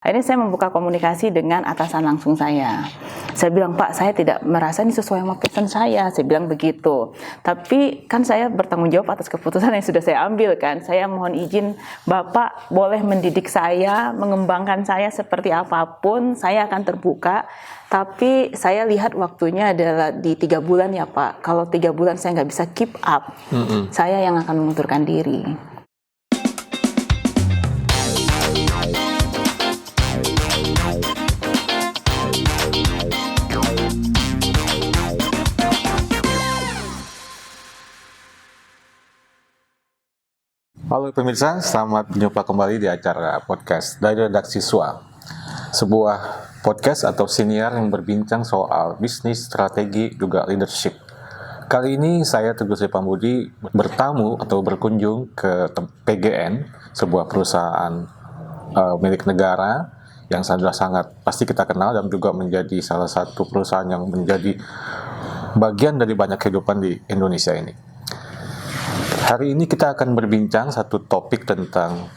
Akhirnya saya membuka komunikasi dengan atasan langsung saya. Saya bilang, Pak, saya tidak merasa ini sesuai sama passion saya. Saya bilang begitu. Tapi kan saya bertanggung jawab atas keputusan yang sudah saya ambil kan. Saya mohon izin, Bapak boleh mendidik saya, mengembangkan saya seperti apapun. Saya akan terbuka. Tapi saya lihat waktunya adalah di 3 bulan ya Pak. Kalau 3 bulan saya nggak bisa keep up, saya yang akan mengundurkan diri. Halo pemirsa, selamat berjumpa kembali di acara podcast dari Redaksi Siswa. Sebuah podcast atau siniar yang berbincang soal bisnis, strategi, juga leadership. Kali ini saya Teguh Sri Pambudi bertamu atau berkunjung ke PGN, sebuah perusahaan milik negara yang sudah sangat pasti kita kenal dan juga menjadi salah satu perusahaan yang menjadi bagian dari banyak kehidupan di Indonesia ini. Hari ini kita akan berbincang satu topik tentang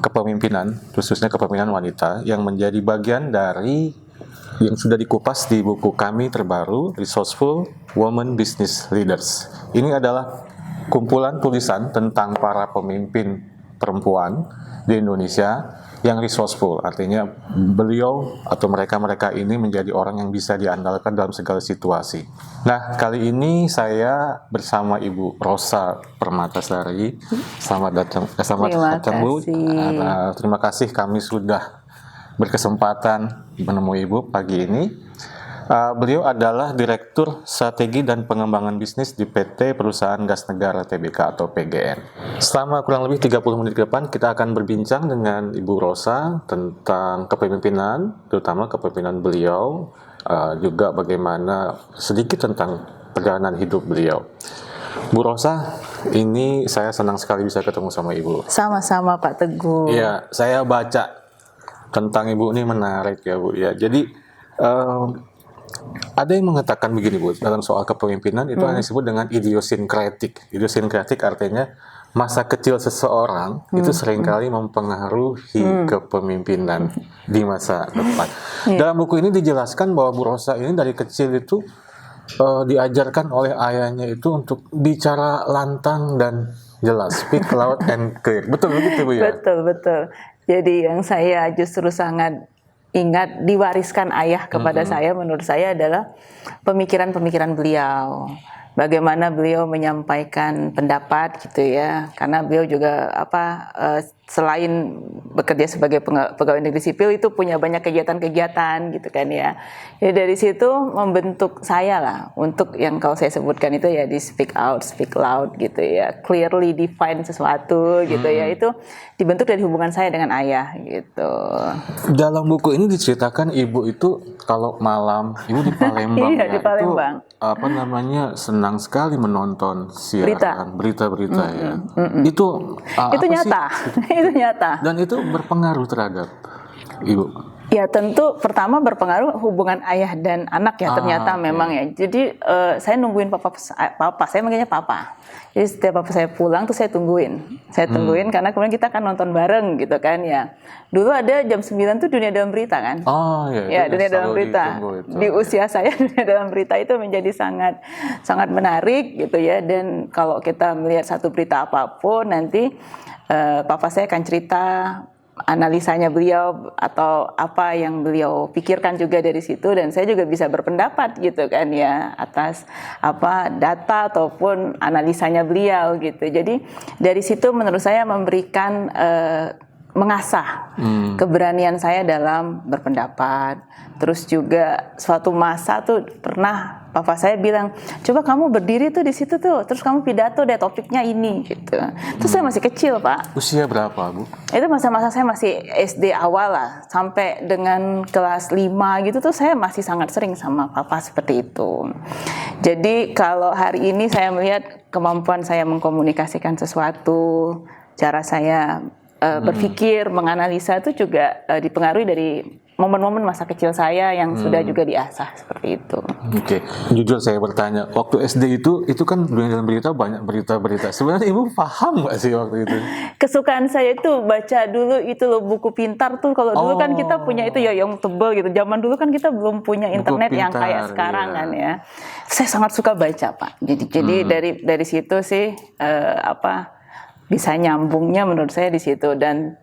kepemimpinan, khususnya kepemimpinan wanita, yang menjadi bagian dari yang sudah dikupas di buku kami terbaru, Resourceful Women Business Leaders. Ini adalah kumpulan tulisan tentang para pemimpin perempuan di Indonesia yang resourceful, artinya beliau atau mereka ini menjadi orang yang bisa diandalkan dalam segala situasi. Nah, kali ini saya bersama Ibu Rosa Permatasari. Selamat datang Bu. Terima kasih kami sudah berkesempatan menemui Ibu pagi ini. Beliau adalah Direktur Strategi dan Pengembangan Bisnis di PT Perusahaan Gas Negara Tbk atau PGN. Selama kurang lebih 30 menit ke depan kita akan berbincang dengan Ibu Rosa tentang kepemimpinan, terutama kepemimpinan beliau, juga bagaimana sedikit tentang perjalanan hidup beliau. Bu Rosa, ini saya senang sekali bisa ketemu sama Ibu. Sama-sama Pak Teguh. Iya, saya baca tentang Ibu ini menarik ya Bu ya. Jadi ada yang mengatakan begini Bu, dalam soal kepemimpinan itu yang disebut dengan idiosyncratic. Idiosyncratic artinya masa kecil seseorang itu seringkali mempengaruhi kepemimpinan di masa depan. Dalam buku ini dijelaskan bahwa Bu Rosa ini dari kecil itu diajarkan oleh ayahnya itu untuk bicara lantang dan jelas, speak loud and clear. Betul begitu Bu ya? Betul. Jadi yang saya justru sangat ingat diwariskan ayah kepada saya, menurut saya adalah pemikiran-pemikiran beliau. Bagaimana beliau menyampaikan pendapat gitu ya, karena beliau juga selain bekerja sebagai pegawai negeri sipil itu punya banyak kegiatan-kegiatan gitu kan ya. Jadi dari situ membentuk saya lah untuk yang kalau saya sebutkan itu ya di speak out, speak loud gitu ya, clearly define sesuatu gitu ya, itu dibentuk dari hubungan saya dengan ayah gitu. Dalam buku ini diceritakan ibu itu kalau malam ibu di Palembang iya, di Palembang. Itu senang sekali menonton siaran berita-berita ya. Itu nyata. Itu nyata. Dan itu berpengaruh terhadap ibu. Ya tentu pertama berpengaruh hubungan ayah dan anak ya ternyata memang ya. Jadi saya nungguin papa, saya manggilnya papa. Jadi setiap papa saya pulang tuh saya tungguin karena kemudian kita akan nonton bareng gitu kan ya. Dulu ada jam 9 tuh Dunia Dalam Berita kan. Ya Dunia Dalam Berita. Di usia saya Dunia Dalam Berita itu menjadi sangat menarik gitu ya. Dan kalau kita melihat satu berita apapun nanti papa saya akan cerita analisanya beliau atau apa yang beliau pikirkan juga dari situ, dan saya juga bisa berpendapat gitu kan ya atas data ataupun analisanya beliau gitu. Jadi dari situ menurut saya memberikan mengasah keberanian saya dalam berpendapat. Terus juga suatu masa tuh pernah papa saya bilang, coba kamu berdiri tuh di situ tuh, terus kamu pidato deh topiknya ini gitu. Terus saya masih kecil Pak. Usia berapa Bu? Itu masa-masa saya masih SD awal lah, sampai dengan kelas 5 gitu tuh saya masih sangat sering sama papa seperti itu. Jadi kalau hari ini saya melihat kemampuan saya mengkomunikasikan sesuatu, cara saya berpikir, menganalisa itu juga dipengaruhi dari momen-momen masa kecil saya yang sudah juga diasah seperti itu. Oke, jujur saya bertanya, waktu SD itu kan dalam berita banyak berita-berita. Sebenarnya ibu paham nggak sih waktu itu? Kesukaan saya itu baca dulu itu loh buku pintar tuh. Kalau dulu kan kita punya itu ya yang tebel gitu. Zaman dulu kan kita belum punya internet yang kayak sekarang kan ya. Saya sangat suka baca Pak. Jadi dari situ sih bisa nyambungnya menurut saya di situ. Dan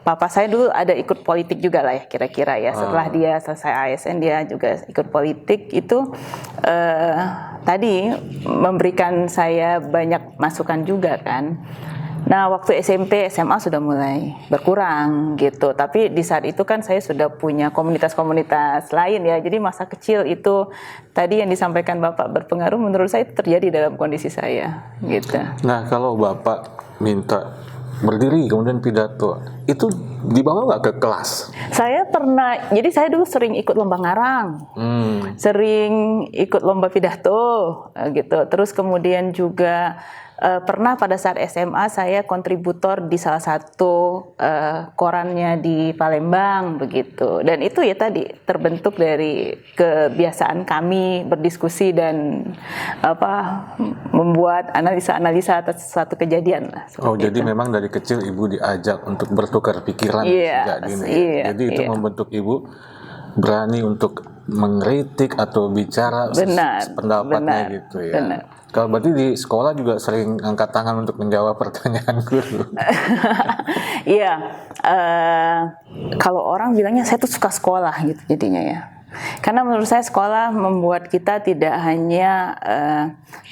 papa saya dulu ada ikut politik juga lah ya kira-kira ya. Setelah dia selesai ASN dia juga ikut politik itu tadi memberikan saya banyak masukan juga kan. Nah waktu SMP SMA sudah mulai berkurang gitu, tapi di saat itu kan saya sudah punya komunitas-komunitas lain ya. Jadi masa kecil itu tadi yang disampaikan Bapak berpengaruh, menurut saya itu terjadi dalam kondisi saya gitu. Nah kalau Bapak minta berdiri kemudian pidato, itu dibawa nggak ke kelas? Saya pernah, jadi saya dulu sering ikut lomba ngarang, sering ikut lomba pidato gitu. Terus kemudian juga pernah pada saat SMA saya kontributor di salah satu korannya di Palembang begitu. Dan itu ya tadi terbentuk dari kebiasaan kami berdiskusi dan membuat analisa-analisa atas suatu kejadian lah. Jadi memang dari kecil ibu diajak untuk bertukar pikiran sejak dini. Jadi itu membentuk ibu berani untuk mengkritik atau bicara pendapatnya gitu ya. Benar. Kalau berarti di sekolah juga sering angkat tangan untuk menjawab pertanyaan guru. Iya, kalau orang bilangnya saya tuh suka sekolah gitu jadinya ya. Karena menurut saya sekolah membuat kita tidak hanya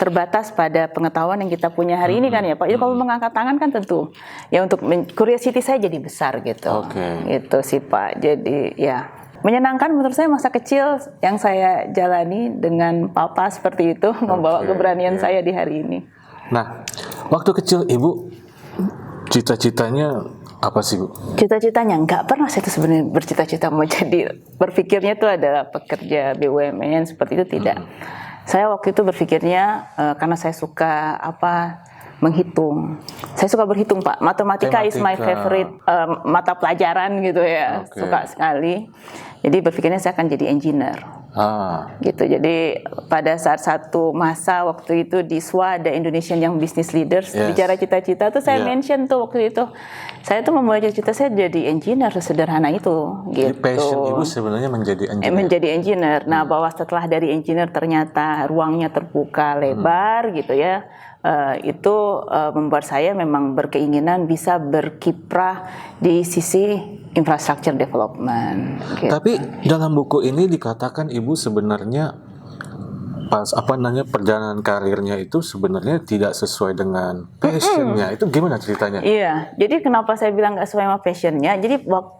terbatas pada pengetahuan yang kita punya hari ini kan ya Pak. Ya kalau mengangkat tangan kan tentu ya untuk curiosity saya jadi besar gitu. Gitu sih Pak. Jadi ya menyenangkan menurut saya masa kecil yang saya jalani dengan papa seperti itu membawa keberanian saya di hari ini. Nah, waktu kecil ibu cita-citanya apa sih Bu? Cita-citanya nggak pernah saya itu sebenarnya bercita-cita mau jadi, berpikirnya itu adalah pekerja BUMN seperti itu tidak. Saya waktu itu berpikirnya karena saya suka menghitung. Saya suka berhitung Pak. Matematika is my favorite mata pelajaran gitu ya. Suka sekali. Jadi berpikirnya saya akan jadi engineer. Gitu. Jadi pada saat satu masa waktu itu di SWA ada Indonesian Young Business Leaders bicara cita-cita tuh saya mention tuh waktu itu. Saya tuh memulai cita-cita saya jadi engineer sesederhana itu. Gitu. Jadi passion ibu sebenarnya menjadi engineer. Menjadi engineer. Nah bahwa setelah dari engineer ternyata ruangnya terbuka lebar gitu ya. Itu membuat saya memang berkeinginan bisa berkiprah di sisi infrastructure development. Gitu. Tapi dalam buku ini dikatakan ibu sebenarnya perjalanan karirnya itu sebenarnya tidak sesuai dengan passionnya. Itu gimana ceritanya? Iya, jadi kenapa saya bilang nggak sesuai sama passionnya? Jadi waktu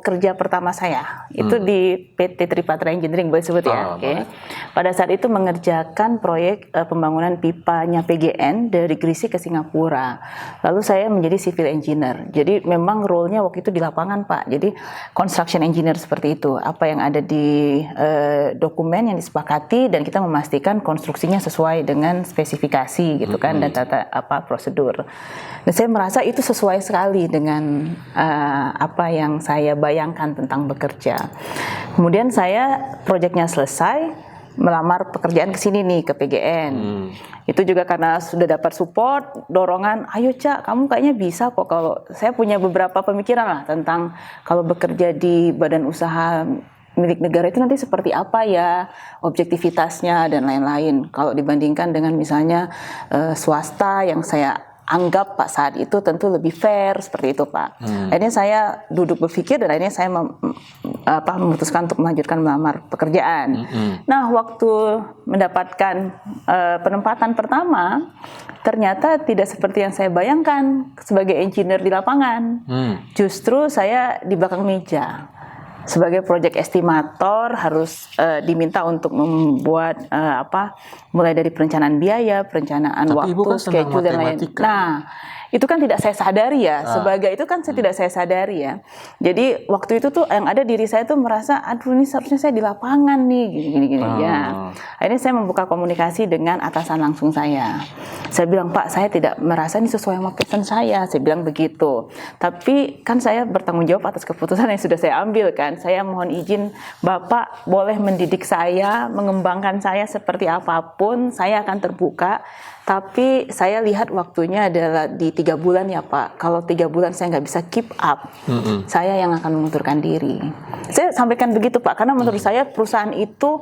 kerja pertama saya itu di PT Tripatra Engineering boleh sebut ya. Pada saat itu mengerjakan proyek pembangunan pipanya PGN dari Gresik ke Singapura. Lalu saya menjadi civil engineer. Jadi memang role-nya waktu itu di lapangan Pak. Jadi construction engineer seperti itu. Apa yang ada di dokumen yang disepakati dan kita memastikan konstruksinya sesuai dengan spesifikasi gitu kan dan tata prosedur. Dan saya merasa itu sesuai sekali dengan apa yang saya bayangkan tentang bekerja. Kemudian saya proyeknya selesai, melamar pekerjaan ke sini nih ke PGN. Itu juga karena sudah dapat support, dorongan, ayo Cak, kamu kayaknya bisa kok. Kalau saya punya beberapa pemikiran lah tentang kalau bekerja di badan usaha milik negara itu nanti seperti apa ya objektivitasnya dan lain-lain. Kalau dibandingkan dengan misalnya swasta yang saya anggap Pak saat itu tentu lebih fair seperti itu Pak. Akhirnya saya duduk berpikir dan akhirnya saya memutuskan untuk melanjutkan melamar pekerjaan. Nah waktu mendapatkan penempatan pertama ternyata tidak seperti yang saya bayangkan sebagai engineer di lapangan. Justru saya di belakang meja. Sebagai project estimator harus diminta untuk membuat mulai dari perencanaan biaya, perencanaan waktu, schedule dan lain. Nah, itu kan tidak saya sadari ya, sebagai itu kan tidak saya sadari ya. Jadi waktu itu tuh yang ada diri saya tuh merasa, aduh ini seharusnya saya di lapangan nih, gini ya. Akhirnya saya membuka komunikasi dengan atasan langsung saya. Saya bilang, Pak, saya tidak merasa ini sesuai sama passion saya, saya bilang begitu. Tapi kan saya bertanggung jawab atas keputusan yang sudah saya ambil kan. Saya mohon izin, Bapak boleh mendidik saya, mengembangkan saya seperti apapun, saya akan terbuka. Tapi saya lihat waktunya adalah di 3 bulan ya Pak. Kalau 3 bulan saya nggak bisa keep up, saya yang akan mengundurkan diri. Saya sampaikan begitu Pak, karena menurut saya perusahaan itu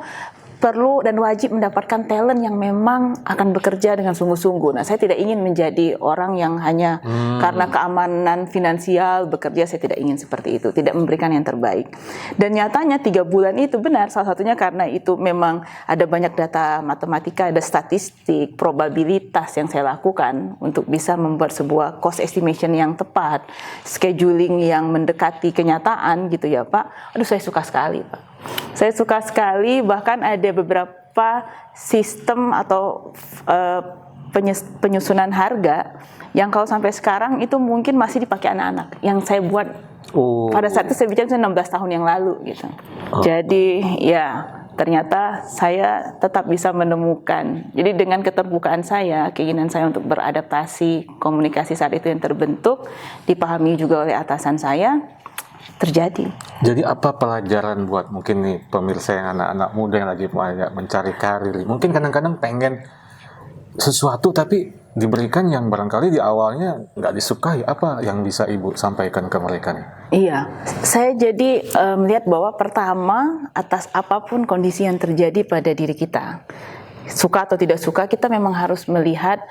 perlu dan wajib mendapatkan talent yang memang akan bekerja dengan sungguh-sungguh. Nah, saya tidak ingin menjadi orang yang hanya karena keamanan finansial bekerja, saya tidak ingin seperti itu, tidak memberikan yang terbaik. Dan nyatanya 3 bulan itu benar, salah satunya karena itu memang ada banyak data matematika, ada statistik, probabilitas yang saya lakukan untuk bisa membuat sebuah cost estimation yang tepat, scheduling yang mendekati kenyataan gitu ya Pak. Aduh, saya suka sekali Pak. Saya suka sekali, bahkan ada beberapa sistem atau penyusunan harga yang kalau sampai sekarang itu mungkin masih dipakai anak-anak. Yang saya buat pada saat itu saya bicara 16 tahun yang lalu gitu. Jadi ya ternyata saya tetap bisa menemukan. Jadi dengan keterbukaan saya, keinginan saya untuk beradaptasi, komunikasi saat itu yang terbentuk, dipahami juga oleh atasan saya, terjadi. Jadi apa pelajaran buat mungkin nih pemirsa yang anak-anak muda yang lagi mencari karir? Mungkin kadang-kadang pengen sesuatu tapi diberikan yang barangkali di awalnya nggak disukai. Apa yang bisa Ibu sampaikan ke mereka nih? Iya, saya jadi melihat bahwa pertama atas apapun kondisi yang terjadi pada diri kita, suka atau tidak suka, kita memang harus melihat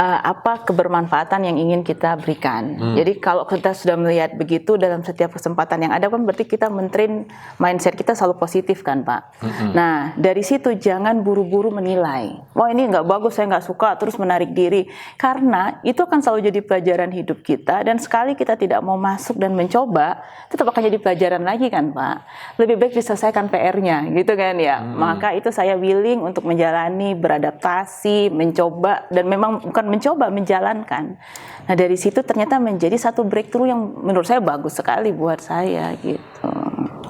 apa kebermanfaatan yang ingin kita berikan. Jadi kalau kita sudah melihat begitu dalam setiap kesempatan yang ada kan berarti kita men-train mindset kita selalu positif kan Pak. Nah dari situ jangan buru-buru menilai. Wah ini nggak bagus, saya nggak suka, terus menarik diri. Karena itu akan selalu jadi pelajaran hidup kita dan sekali kita tidak mau masuk dan mencoba, tetap akan jadi pelajaran lagi kan Pak. Lebih baik diselesaikan PR-nya gitu kan ya. Maka itu saya willing untuk menjalani, beradaptasi, mencoba dan memang bukan mencoba, menjalankan. Nah dari situ ternyata menjadi satu breakthrough yang menurut saya bagus sekali buat saya gitu.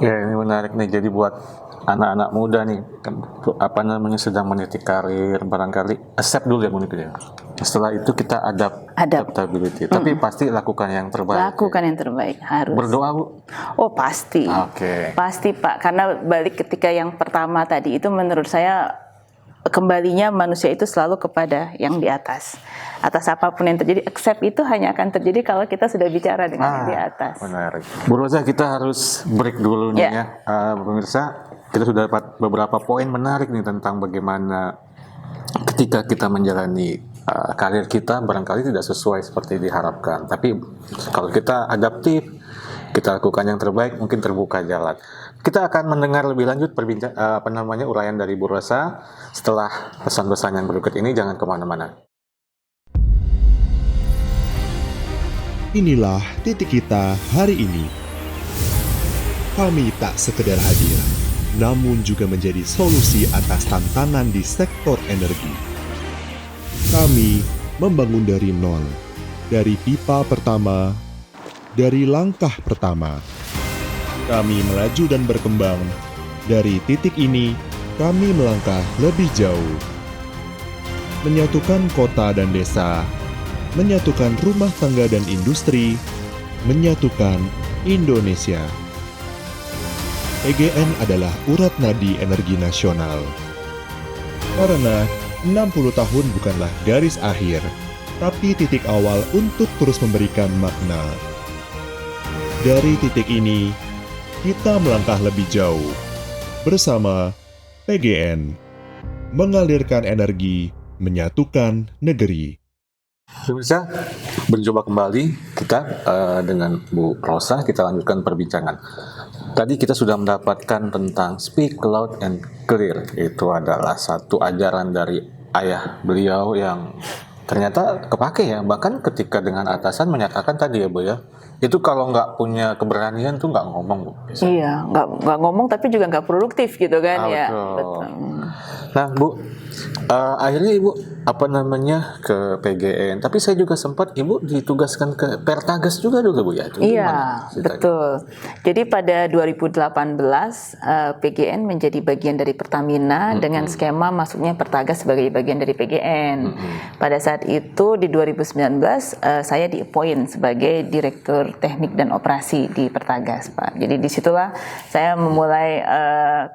Ya ini menarik nih, jadi buat anak-anak muda nih, apa namanya sedang meniti karir, barangkali accept dulu ya mungkin ya. Setelah itu kita adaptability. Tapi pasti lakukan yang terbaik. Lakukan yang terbaik, harus. Berdoa Bu? Oh pasti. Pasti Pak, karena balik ketika yang pertama tadi itu menurut saya kembalinya manusia itu selalu kepada yang di atas. Atas apapun yang terjadi, accept itu hanya akan terjadi kalau kita sudah bicara dengan yang di atas. Menarik. Bu Rosa, kita harus break dulu nih ya. Pemirsa, kita sudah dapat beberapa poin menarik nih tentang bagaimana ketika kita menjalani karir kita barangkali tidak sesuai seperti diharapkan. Tapi kalau kita adaptif, kita lakukan yang terbaik, mungkin terbuka jalan. Kita akan mendengar lebih lanjut uraian dari Bu Rosa setelah pesan-pesan yang berikut ini. Jangan kemana-mana. Inilah titik kita hari ini. Kami tak sekedar hadir, namun juga menjadi solusi atas tantangan di sektor energi. Kami membangun dari nol, dari pipa pertama, dari langkah pertama. Kami melaju dan berkembang. Dari titik ini, kami melangkah lebih jauh. Menyatukan kota dan desa, menyatukan rumah tangga dan industri, menyatukan Indonesia. PGN adalah urat nadi energi nasional. Karena 60 tahun bukanlah garis akhir, tapi titik awal untuk terus memberikan makna. Dari titik ini, kita melangkah lebih jauh. Bersama PGN, mengalirkan energi, menyatukan negeri. Pemirsa, berjumpa kembali kita dengan Bu Rosa. Kita lanjutkan perbincangan. Tadi kita sudah mendapatkan tentang speak loud and clear. Itu adalah satu ajaran dari ayah beliau yang ternyata kepake ya. Bahkan ketika dengan atasan menyatakan tadi ya Bu ya, itu kalau nggak punya keberanian tuh nggak ngomong Bu. Biasanya. Iya, nggak ngomong tapi juga nggak produktif gitu kan ya. Betul. Nah Bu, akhirnya Ibu ke PGN. Tapi saya juga sempat Ibu ditugaskan ke Pertagas juga dulu Bu ya. Itu Iya, gimana ceritanya? betul. Jadi pada 2018 PGN menjadi bagian dari Pertamina dengan skema masuknya Pertagas sebagai bagian dari PGN. Pada saat itu di 2019 saya di-appoint sebagai Direktur Teknik dan Operasi di Pertagas, Pak. Jadi disitulah saya memulai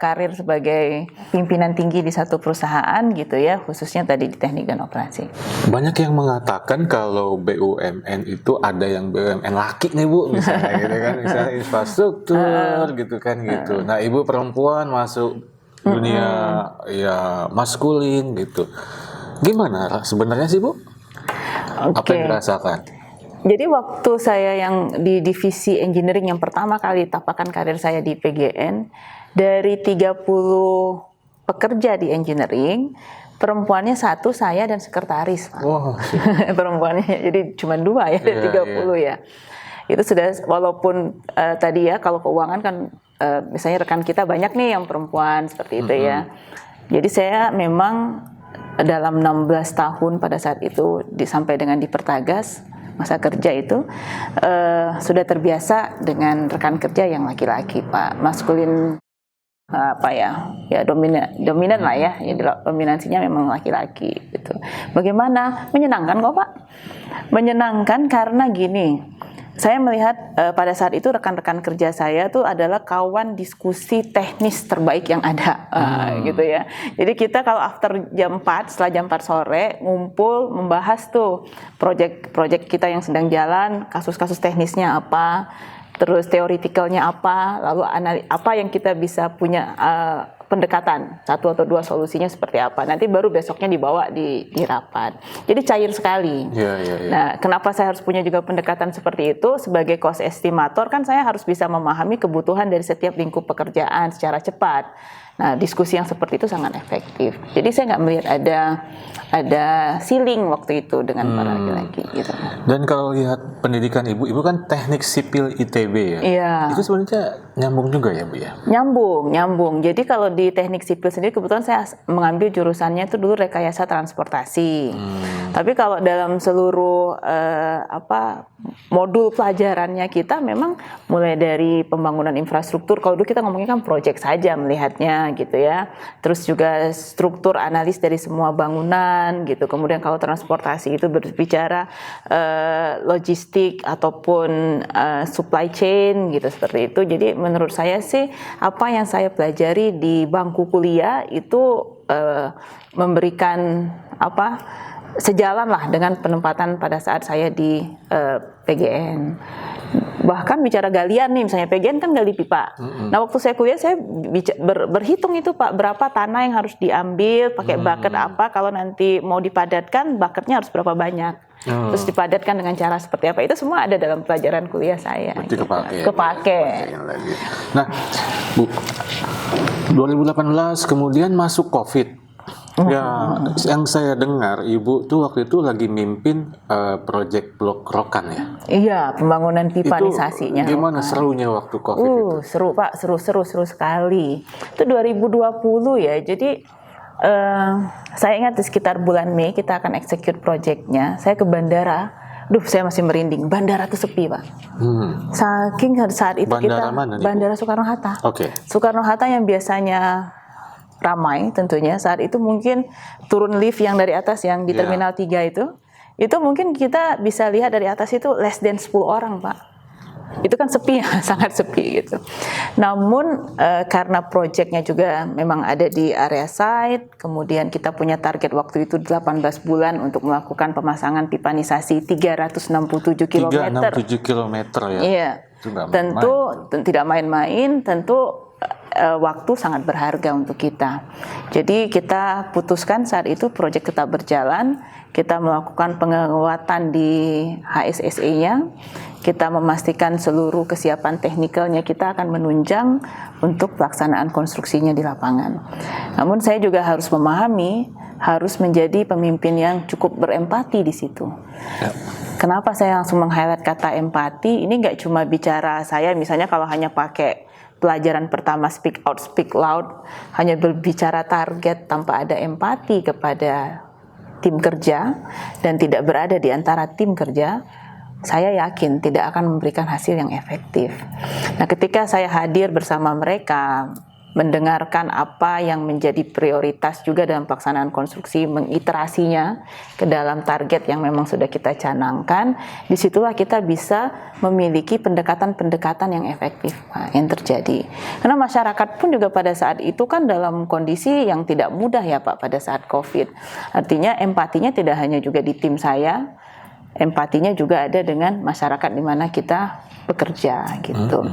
karir sebagai pimpinan tinggi di satu perusahaan gitu ya, khususnya tadi di teknik dan operasi. Banyak yang mengatakan kalau BUMN itu ada yang BUMN laki nih Bu, misalnya gitu kan, misalnya infrastruktur gitu kan gitu. Nah Ibu perempuan masuk dunia ya maskulin gitu. Gimana sebenarnya sih Bu? Apa yang dirasakan? Jadi waktu saya yang di divisi engineering yang pertama kali tapakan karir saya di PGN, dari 30 pekerja di engineering, perempuannya 1, saya dan sekretaris, Pak. Wah, Perempuannya jadi cuma 2 ya dari 30 ya. Itu sudah, walaupun tadi ya kalau keuangan kan misalnya rekan kita banyak nih yang perempuan seperti itu ya. Jadi saya memang dalam 16 tahun pada saat itu sampai dengan di Pertagas masa kerja itu sudah terbiasa dengan rekan kerja yang laki-laki, Pak. Maskulin dominan lah ya, dominansinya memang laki-laki gitu. Bagaimana? Menyenangkan kok Pak, menyenangkan karena gini, saya melihat pada saat itu rekan-rekan kerja saya tuh adalah kawan diskusi teknis terbaik yang ada gitu ya. Jadi kita kalau after jam 4, setelah jam 4 sore ngumpul membahas tuh project kita yang sedang jalan, kasus-kasus teknisnya apa, terus teoritikalnya apa, lalu apa yang kita bisa punya pendekatan 1 atau 2 solusinya seperti apa. Nanti baru besoknya dibawa di rapat. Jadi cair sekali. Nah, kenapa saya harus punya juga pendekatan seperti itu? Sebagai cost estimator kan saya harus bisa memahami kebutuhan dari setiap lingkup pekerjaan secara cepat. Nah, diskusi yang seperti itu sangat efektif. Jadi saya nggak melihat ada ceiling waktu itu dengan para laki-laki gitu. Dan kalau lihat pendidikan Ibu kan teknik sipil ITB ya. Iya. Itu sebenarnya nyambung juga ya Bu ya? Nyambung. Jadi kalau di teknik sipil sendiri kebetulan saya mengambil jurusannya itu dulu rekayasa transportasi. Tapi kalau dalam seluruh modul pelajarannya kita memang mulai dari pembangunan infrastruktur. Kalau dulu kita ngomongin kan proyek saja melihatnya gitu ya. Terus juga struktur analis dari semua bangunan gitu. Kemudian kalau transportasi itu berbicara logistik ataupun supply chain gitu seperti itu. Jadi menurut saya sih apa yang saya pelajari di bangku kuliah itu memberikan sejalan lah dengan penempatan pada saat saya di PGN. Bahkan bicara galian nih, misalnya PGN kan gali pipa. Nah waktu saya kuliah saya berhitung itu Pak, berapa tanah yang harus diambil, pakai bucket apa, kalau nanti mau dipadatkan bucketnya harus berapa banyak. Terus dipadatkan dengan cara seperti apa, itu semua ada dalam pelajaran kuliah saya. Berarti gitu. Kepake. Nah Bu, 2018 kemudian masuk COVID. Ya, yang saya dengar Ibu tuh waktu itu lagi mimpin proyek Blok Rokan ya? Iya, pembangunan pipanisasinya. Itu gimana serunya waktu COVID itu? Seru Pak, seru sekali. Itu 2020 ya, jadi saya ingat di sekitar bulan Mei kita akan execute proyeknya. Saya ke bandara, saya masih merinding, bandara tuh sepi Pak. Saking saat itu bandara mana nih, Bandara Soekarno-Hatta. Oke. Soekarno-Hatta yang biasanya ramai tentunya, saat itu mungkin turun lift yang dari atas yang di Terminal 3 itu mungkin kita bisa lihat dari atas itu less than 10 orang Pak. Itu kan sepi ya, sangat sepi gitu. Namun karena proyeknya juga memang ada di area site, kemudian kita punya target waktu itu 18 bulan untuk melakukan pemasangan pipanisasi 367 km. 367 km ya? Iya, tentu tidak main-main, tentu waktu sangat berharga untuk kita. Jadi kita putuskan saat itu proyek tetap berjalan, kita melakukan penguatan di HSSE-nya, kita memastikan seluruh kesiapan teknikalnya kita akan menunjang untuk pelaksanaan konstruksinya di lapangan. Namun saya juga harus memahami, harus menjadi pemimpin yang cukup berempati di situ. Kenapa saya langsung meng-highlight kata empati? Ini nggak cuma bicara saya, misalnya kalau hanya pakai pelajaran pertama speak out, speak loud, hanya berbicara target tanpa ada empati kepada tim kerja dan tidak berada di antara tim kerja, saya yakin tidak akan memberikan hasil yang efektif. Nah, ketika saya hadir bersama mereka, mendengarkan apa yang menjadi prioritas juga dalam pelaksanaan konstruksi, mengiterasinya ke dalam target yang memang sudah kita canangkan, disitulah kita bisa memiliki pendekatan-pendekatan yang efektif yang terjadi. Karena masyarakat pun juga pada saat itu kan dalam kondisi yang tidak mudah ya Pak pada saat COVID. Artinya empatinya tidak hanya juga di tim saya, empatinya juga ada dengan masyarakat di mana kita bekerja gitu.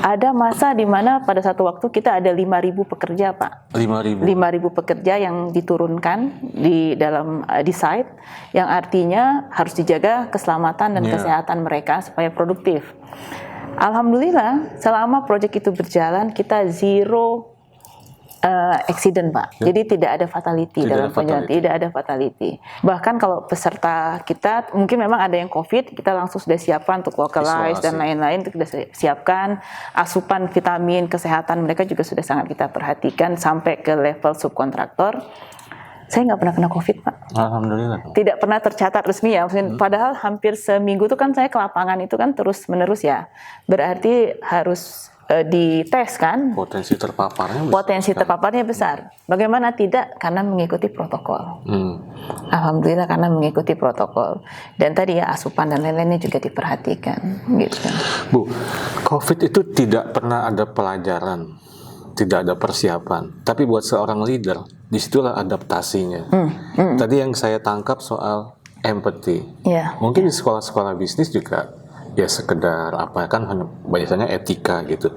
Ada masa di mana pada satu waktu kita ada 5.000 pekerja Pak. 5.000 pekerja yang diturunkan di dalam di site, yang artinya harus dijaga keselamatan dan kesehatan mereka supaya produktif. Alhamdulillah selama proyek itu berjalan kita zero accident Pak. Jadi tidak ada fatality dalam penjualan, tidak ada fatality. Bahkan kalau peserta kita mungkin memang ada yang COVID, kita langsung sudah siapkan untuk localize dan lain-lain, itu sudah siapkan. Asupan vitamin, kesehatan mereka juga sudah sangat kita perhatikan sampai ke level subkontraktor. Saya nggak pernah kena COVID Pak. Alhamdulillah. Tidak pernah tercatat resmi ya. Padahal hampir seminggu itu kan saya ke lapangan itu kan terus menerus ya. Berarti harus dites kan, potensi terpaparnya besar. Bagaimana tidak? Karena mengikuti protokol. Alhamdulillah karena mengikuti protokol. Dan tadi ya asupan dan lain-lainnya juga diperhatikan gitu. Bu, COVID itu tidak pernah ada pelajaran, tidak ada persiapan. Tapi buat seorang leader, disitulah adaptasinya. Tadi yang saya tangkap soal empathy. Mungkin di sekolah-sekolah bisnis juga ya sekedar apa kan biasanya etika gitu.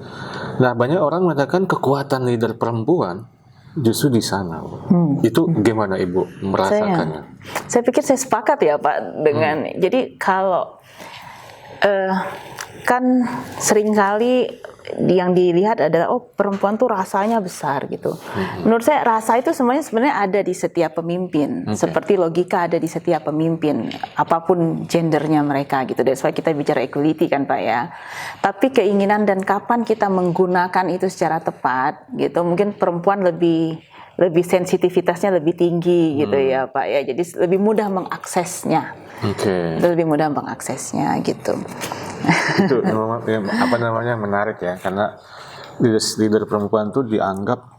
Nah, banyak orang mengatakan kekuatan leader perempuan justru di sana. Itu gimana Ibu merasakannya? Saya pikir saya sepakat ya Pak dengan jadi kalau kan seringkali yang dilihat adalah perempuan tuh rasanya besar gitu. Menurut saya rasa itu sebenarnya ada di setiap pemimpin. Seperti logika ada di setiap pemimpin, apapun gendernya mereka gitu. That's why kita bicara equality kan Pak ya. Tapi keinginan dan kapan kita menggunakan itu secara tepat gitu. Mungkin perempuan lebih sensitivitasnya lebih tinggi gitu ya Pak ya. Jadi lebih mudah mengaksesnya. Lebih mudah mengaksesnya gitu. Itu apa namanya menarik ya, karena leader perempuan tuh dianggap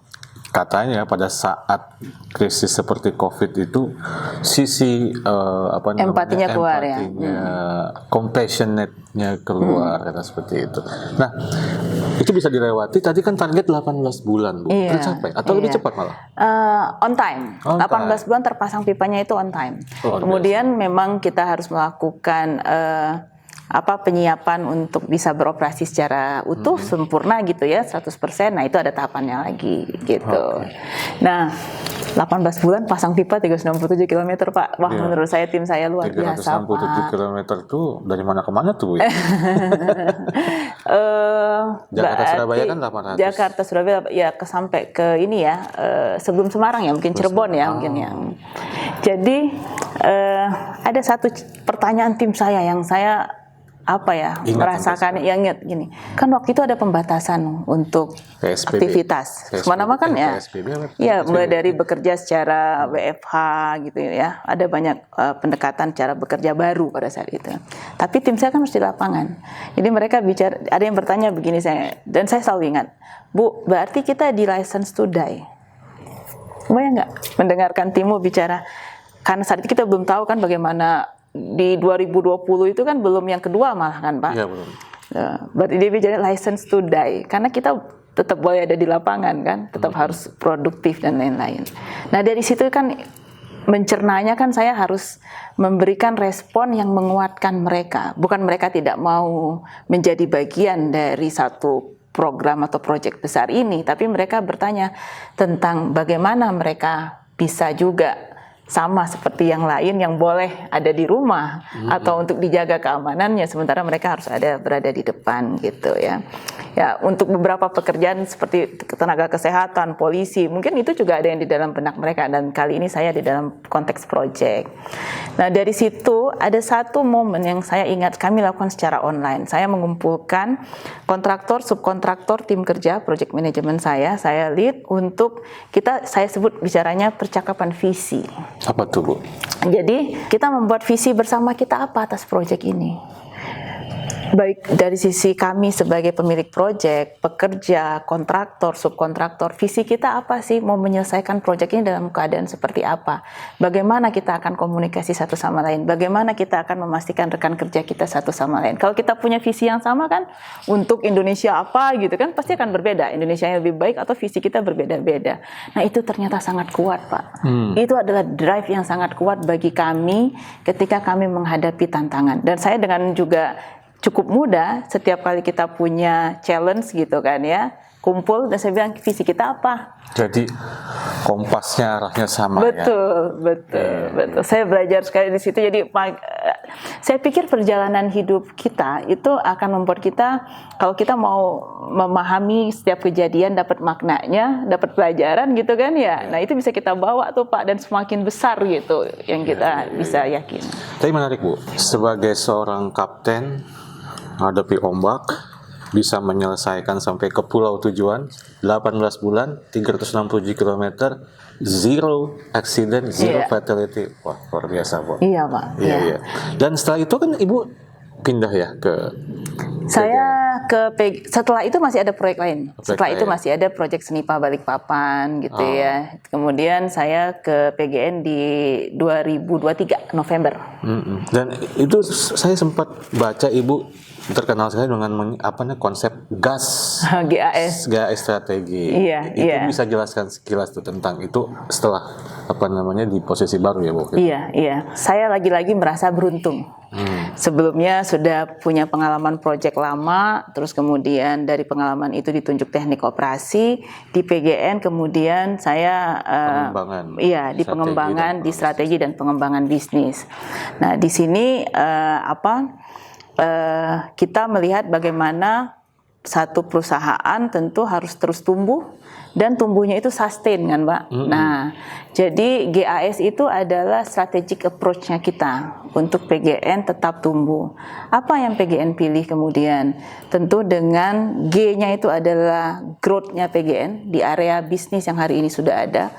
katanya pada saat krisis seperti COVID itu sisi empatinya keluar ya, compassionate-nya keluar kata seperti itu. Nah, itu bisa dilewati. Tadi kan target 18 bulan Bu, tercapai atau lebih cepat malah? On time. 18 bulan terpasang pipanya itu on time. Kemudian memang kita harus melakukan penyiapan untuk bisa beroperasi secara utuh, sempurna gitu ya, 100%. Nah, itu ada tahapannya lagi gitu. Nah, 18 bulan pasang pipa 367 km Pak. Wah, menurut saya tim saya luar biasa Pak. 367 km tuh dari mana ke mana tuh Bu? Jakarta Surabaya kan 800. Jakarta Surabaya ya sampai ke ini ya, sebelum Semarang ya, mungkin Cirebon ya mungkin ya. Jadi ada satu pertanyaan tim saya yang saya merasakan yang ingat gini. Kan waktu itu ada pembatasan untuk PSBB. Aktivitas. Kemana-mana kan ya. Ya, mulai dari bekerja secara WFH gitu ya. Ada banyak pendekatan cara bekerja baru pada saat itu. Tapi tim saya kan harus di lapangan. Jadi mereka bicara, ada yang bertanya begini dan saya selalu ingat, Bu, berarti kita di license to die. Kebayang nggak mendengarkan timmu bicara? Karena saat itu kita belum tahu kan bagaimana di 2020 itu kan belum yang kedua malah kan Pak. Iya belum. Berarti dia bicara license to die karena kita tetap boleh ada di lapangan kan, tetap harus produktif dan lain-lain. Nah dari situ kan mencernanya kan saya harus memberikan respon yang menguatkan mereka. Bukan mereka tidak mau menjadi bagian dari satu program atau proyek besar ini, tapi mereka bertanya tentang bagaimana mereka bisa juga sama seperti yang lain yang boleh ada di rumah atau untuk dijaga keamanannya, sementara mereka harus berada di depan gitu ya. Ya, untuk beberapa pekerjaan seperti tenaga kesehatan, polisi, mungkin itu juga ada yang di dalam benak mereka, dan kali ini saya di dalam konteks project. Nah, dari situ ada satu momen yang saya ingat kami lakukan secara online. Saya mengumpulkan kontraktor, subkontraktor, tim kerja, project management saya lead untuk saya sebut bicaranya percakapan visi. Apa tuh, Bu? Jadi kita membuat visi bersama, kita apa atas proyek ini. Baik dari sisi kami sebagai pemilik proyek, pekerja, kontraktor, subkontraktor, visi kita apa sih, mau menyelesaikan proyek ini dalam keadaan seperti apa, bagaimana kita akan komunikasi satu sama lain, bagaimana kita akan memastikan rekan kerja kita satu sama lain. Kalau kita punya visi yang sama kan, untuk Indonesia apa gitu kan, pasti akan berbeda, Indonesia yang lebih baik atau visi kita berbeda-beda. Nah itu ternyata sangat kuat, Pak. Itu adalah drive yang sangat kuat bagi kami ketika kami menghadapi tantangan. Dan saya dengan juga cukup mudah, setiap kali kita punya challenge gitu kan ya, kumpul dan saya bilang visi kita apa. Jadi kompasnya arahnya sama. Betul. Saya belajar sekali di situ. Jadi saya pikir perjalanan hidup kita itu akan membuat kita, kalau kita mau memahami setiap kejadian, dapat maknanya, dapat pelajaran gitu kan ya. Nah itu bisa kita bawa tuh Pak, dan semakin besar gitu yang kita bisa yakin. Tapi menarik, Bu, sebagai seorang kapten menghadapi ombak, bisa menyelesaikan sampai ke pulau tujuan 18 bulan 367 km, zero accident, zero fatality. Wah, luar biasa, Bu. Iya, Pak. Iya. Dan setelah itu kan Ibu pindah ya ke saya setelah itu masih ada proyek lain. Setelah itu masih ada proyek Senipa Balikpapan gitu ya. Kemudian saya ke PGN di 2023 November. Dan itu saya sempat baca Ibu terkenal sekali dengan konsep GAS strategi. Itu bisa jelaskan sekilas tuh tentang itu setelah di posisi baru ya, Bu? Iya. Saya lagi-lagi merasa beruntung. Sebelumnya sudah punya pengalaman proyek lama, terus kemudian dari pengalaman itu ditunjuk teknik operasi di PGN, kemudian saya di pengembangan, di strategi dan pengembangan bisnis. Nah di sini kita melihat bagaimana satu perusahaan tentu harus terus tumbuh dan tumbuhnya itu sustain kan, Mbak. Nah, jadi GAS itu adalah strategic approach-nya kita untuk PGN tetap tumbuh. Apa yang PGN pilih kemudian? Tentu dengan G-nya itu adalah growth-nya PGN di area bisnis yang hari ini sudah ada.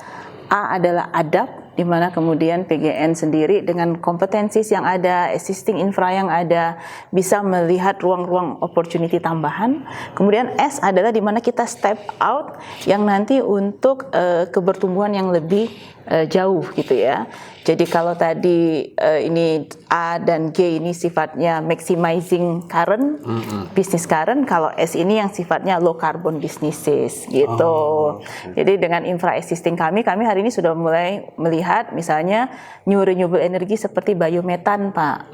A adalah adapt, di mana kemudian PGN sendiri dengan kompetensi yang ada, existing infra yang ada, bisa melihat ruang-ruang opportunity tambahan. Kemudian S adalah di mana kita step out yang nanti untuk kebertumbuhan yang lebih jauh gitu ya. Jadi kalau tadi ini A dan G ini sifatnya maximizing current, business current, kalau S ini yang sifatnya low carbon businesses gitu. Jadi dengan infra existing kami hari ini sudah mulai melihat misalnya new renewable energy seperti biometan, Pak.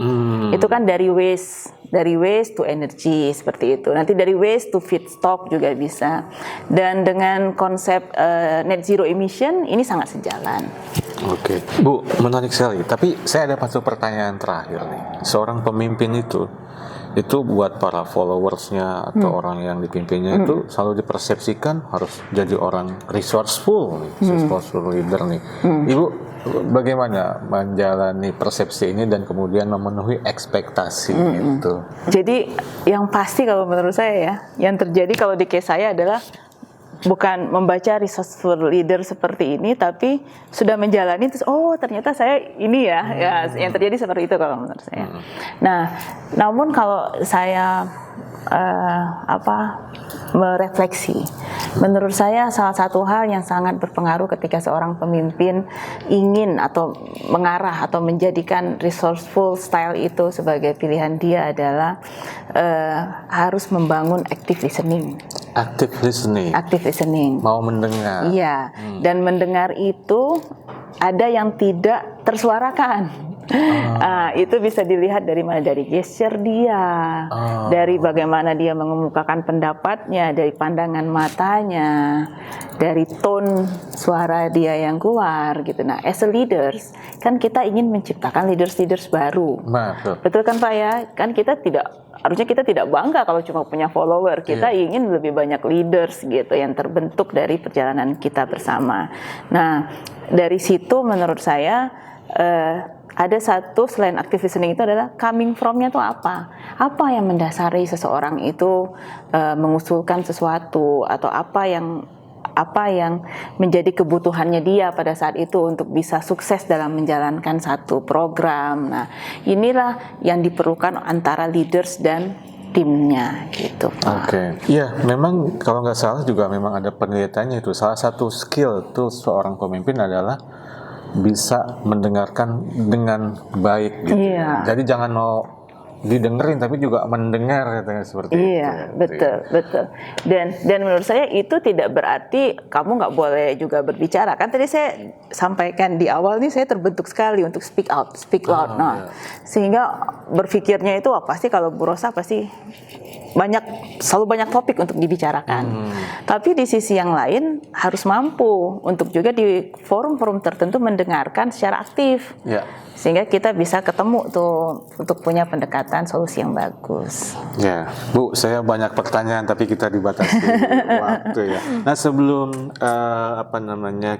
Itu kan dari waste to energy seperti itu. Nanti dari waste to feedstock juga bisa. Dan dengan konsep net zero emission ini sangat sejalan. Oke, Bu, menarik sekali. Tapi saya ada satu pertanyaan terakhir nih. Seorang pemimpin itu buat para followersnya atau orang yang dipimpinnya itu selalu dipersepsikan harus jadi orang resourceful leader nih. Ibu bagaimana menjalani persepsi ini dan kemudian memenuhi ekspektasi itu? Jadi yang pasti kalau menurut saya ya, yang terjadi kalau di case saya adalah bukan membaca resourceful leader seperti ini, tapi sudah menjalani terus ternyata saya ini ya yang terjadi seperti itu kalau menurut saya. Nah, namun kalau saya merefleksi, menurut saya salah satu hal yang sangat berpengaruh ketika seorang pemimpin ingin atau mengarah atau menjadikan resourceful style itu sebagai pilihan dia adalah harus membangun active listening. Active listening. Mau mendengar. Iya. Dan mendengar itu ada yang tidak tersuarakan. Itu bisa dilihat dari mana, dari gesture dia, dari bagaimana dia mengemukakan pendapatnya, dari pandangan matanya, dari tone suara dia yang keluar gitu. Nah, as a leaders, kan kita ingin menciptakan leaders baru. Betul kan Pak ya? Kan harusnya kita tidak bangga kalau cuma punya follower. Kita ingin lebih banyak leaders gitu yang terbentuk dari perjalanan kita bersama. Nah, dari situ menurut saya ada satu selain active listening itu adalah coming from-nya itu apa? Apa yang mendasari seseorang itu mengusulkan sesuatu, atau apa yang menjadi kebutuhannya dia pada saat itu untuk bisa sukses dalam menjalankan satu program. Nah, inilah yang diperlukan antara leaders dan timnya gitu. Oke. Iya, memang kalau nggak salah juga memang ada penelitiannya itu. Salah satu skill tuh seorang pemimpin adalah bisa mendengarkan dengan baik gitu. Iya. Jadi jangan mau didengerin tapi juga mendengar katanya seperti itu. Iya, betul. Dan menurut saya itu tidak berarti kamu nggak boleh juga berbicara. Kan tadi saya sampaikan di awal nih, saya terbentuk sekali untuk speak loud. Sehingga berpikirnya itu pasti kalau Bu Rosa pasti selalu banyak topik untuk dibicarakan. Tapi di sisi yang lain harus mampu untuk juga di forum-forum tertentu mendengarkan secara aktif. Sehingga kita bisa ketemu tuh untuk punya pendekatan solusi yang bagus. Ya, Bu, saya banyak pertanyaan tapi kita dibatasi waktu ya. Nah, sebelum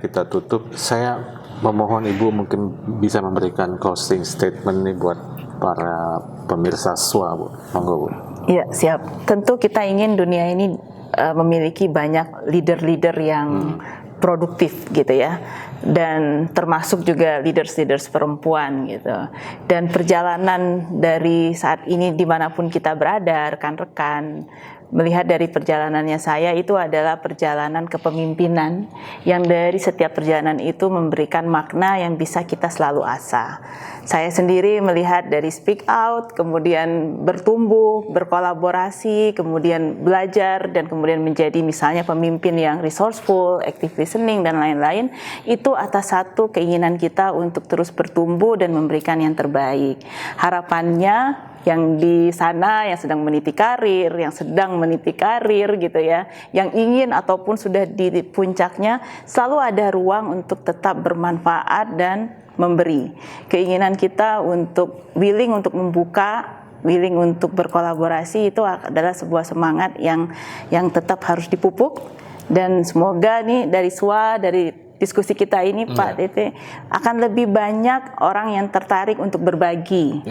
kita tutup, saya memohon Ibu mungkin bisa memberikan closing statement nih buat para pemirsa SWA, Bu. Monggo, Bu. Iya, siap. Tentu kita ingin dunia ini memiliki banyak leader-leader yang produktif gitu ya, dan termasuk juga leaders perempuan gitu. Dan perjalanan dari saat ini dimanapun kita berada, rekan-rekan, melihat dari perjalanannya saya itu adalah perjalanan kepemimpinan yang dari setiap perjalanan itu memberikan makna yang bisa kita selalu asah. Saya sendiri melihat dari speak out, kemudian bertumbuh, berkolaborasi, kemudian belajar, dan kemudian menjadi misalnya pemimpin yang resourceful, active listening, dan lain-lain. Itu atas satu keinginan kita untuk terus bertumbuh dan memberikan yang terbaik. Harapannya yang di sana yang sedang meniti karir, gitu ya, yang ingin ataupun sudah di puncaknya, selalu ada ruang untuk tetap bermanfaat dan memberi. Keinginan kita untuk willing untuk membuka, willing untuk berkolaborasi, itu adalah sebuah semangat yang tetap harus dipupuk. Dan semoga nih dari SWA, dari diskusi kita ini Pak Tete, akan lebih banyak orang yang tertarik untuk berbagi.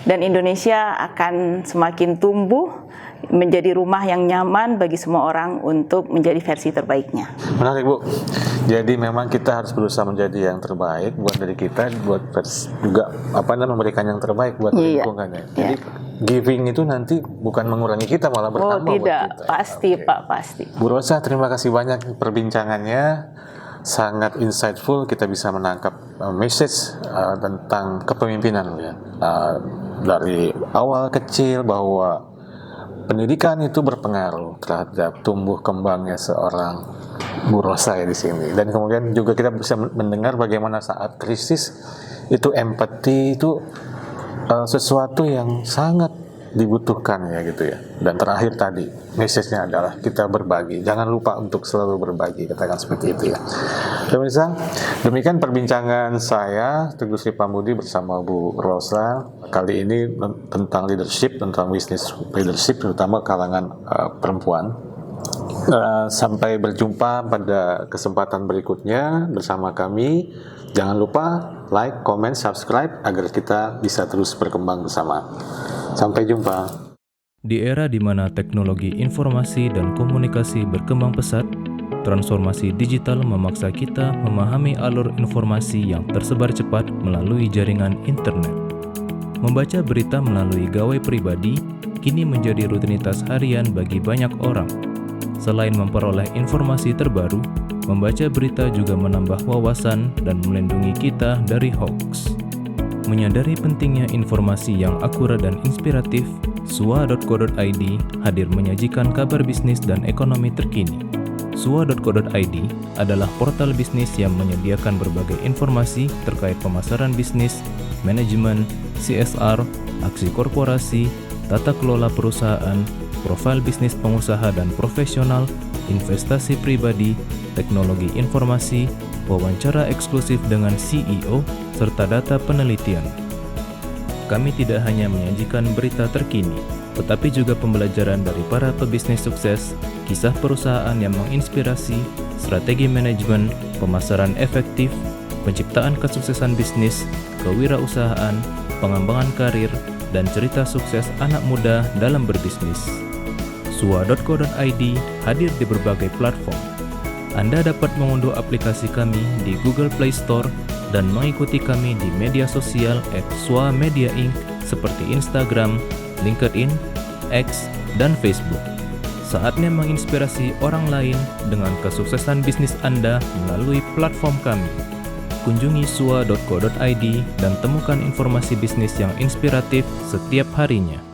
Dan Indonesia akan semakin tumbuh menjadi rumah yang nyaman bagi semua orang untuk menjadi versi terbaiknya. Menarik, Bu. Jadi memang kita harus berusaha menjadi yang terbaik buat diri kita, buat juga memberikan yang terbaik buat lingkungannya. Jadi giving itu nanti bukan mengurangi kita, malah bertambah tidak. buat kita. Pasti, Pak, pasti. Bu Rosa, terima kasih banyak perbincangannya. Sangat insightful, kita bisa menangkap message tentang kepemimpinan ya. Dari awal kecil bahwa pendidikan itu berpengaruh terhadap tumbuh kembangnya seorang Bu Rosa ya di sini. Dan kemudian juga kita bisa mendengar bagaimana saat krisis itu empati itu sesuatu yang sangat dibutuhkan ya gitu ya. Dan terakhir tadi message-nya adalah kita berbagi. Jangan lupa untuk selalu berbagi, katakan seperti itu ya. Pemirsa, demikian perbincangan saya Teguh Sri Pambudi bersama Bu Rosa kali ini tentang leadership, tentang business leadership, terutama kalangan perempuan. Sampai berjumpa pada kesempatan berikutnya bersama kami. Jangan lupa like, comment, subscribe agar kita bisa terus berkembang bersama. Sampai jumpa. Di era di mana teknologi informasi dan komunikasi berkembang pesat, transformasi digital memaksa kita memahami alur informasi yang tersebar cepat melalui jaringan internet. Membaca berita melalui gawai pribadi kini menjadi rutinitas harian bagi banyak orang. Selain memperoleh informasi terbaru, membaca berita juga menambah wawasan dan melindungi kita dari hoax. Menyadari pentingnya informasi yang akurat dan inspiratif, swa.co.id hadir menyajikan kabar bisnis dan ekonomi terkini. Swa.co.id adalah portal bisnis yang menyediakan berbagai informasi terkait pemasaran bisnis, manajemen, CSR, aksi korporasi, tata kelola perusahaan, profil bisnis pengusaha dan profesional, investasi pribadi, teknologi informasi, wawancara eksklusif dengan CEO, serta data penelitian. Kami tidak hanya menyajikan berita terkini, tetapi juga pembelajaran dari para pebisnis sukses, kisah perusahaan yang menginspirasi, strategi manajemen, pemasaran efektif, penciptaan kesuksesan bisnis, kewirausahaan, pengembangan karir, dan cerita sukses anak muda dalam berbisnis. sua.co.id hadir di berbagai platform. Anda dapat mengunduh aplikasi kami di Google Play Store dan mengikuti kami di media sosial @swa_media_inc seperti Instagram, LinkedIn, X, dan Facebook. Saatnya menginspirasi orang lain dengan kesuksesan bisnis Anda melalui platform kami. Kunjungi sua.co.id dan temukan informasi bisnis yang inspiratif setiap harinya.